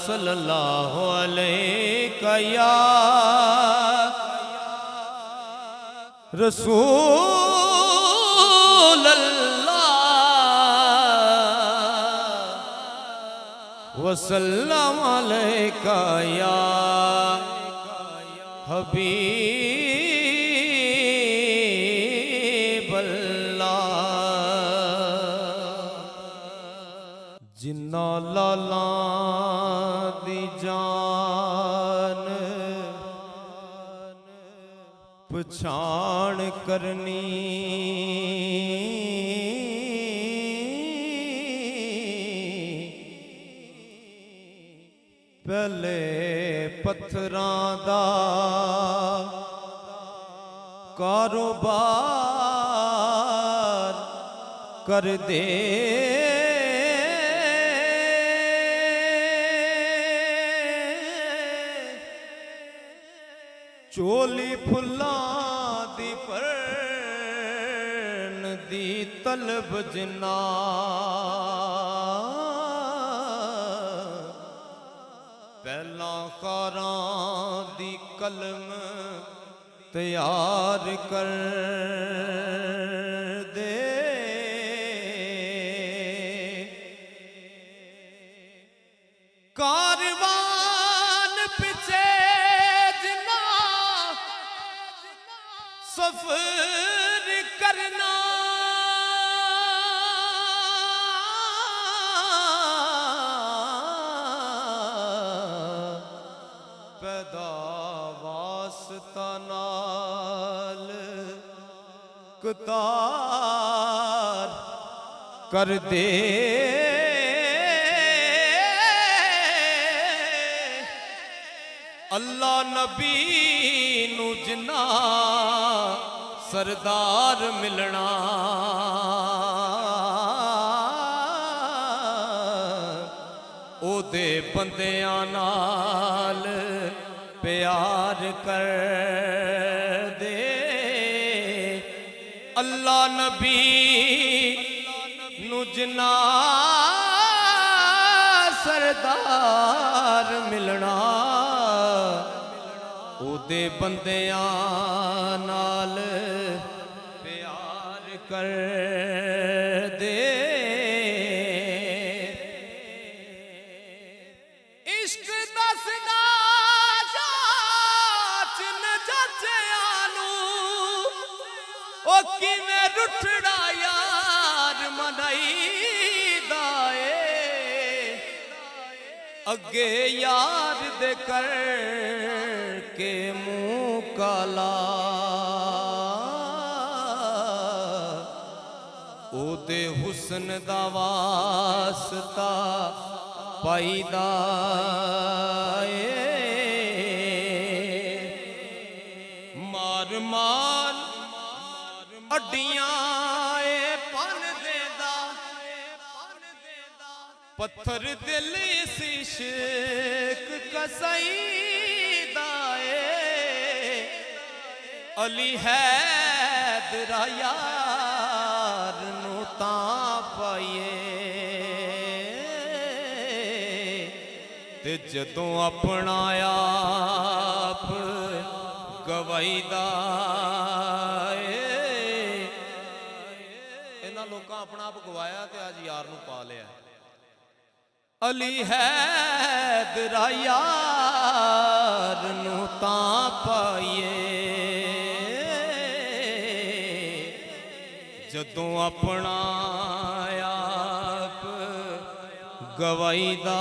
सल्लल्लाहु अलैहि या रसूल अल्लाह वसल्लम अलैका या हबीब अल्लाह। जिन्ना लाला दी जान पछाण करनी पहले पत्थरां दा कारोबार कर दे चोली फुल्लां दी भरन दी तलब जिन्ना पहला कारां दी कलम तैयार कर दे कारवान पिछे जिना सफर करना पैदा वास्ता नाल कतार कर दे अल्लाह नबी नू जिन्ना सरदार मिलना ओदे बंदियां नाल प्यार कर दे अल्लाह नबी नू जिन्ना सरदार मिलना ओदे बंदियां नाल प्यार कर दे इश्क दसदा जाचन जच्चियां ओ किवें रुठड़ा यार मनाईदा ए अगे यार दे कर के मुँह काला ओदे हुस्न दा वास्ता पाईदा मार मार अड्डियां पन देदा पत्थर दिल इश्क कसईदा अली हैदर यार नू तां पाइए ते जदों अपना आप गवाईदा इन्हां लोकां अपना आप गवाया ते अज यार नू पा लिया अली हैदर यार नू तां पाइए जदों अपना आप गवाईदा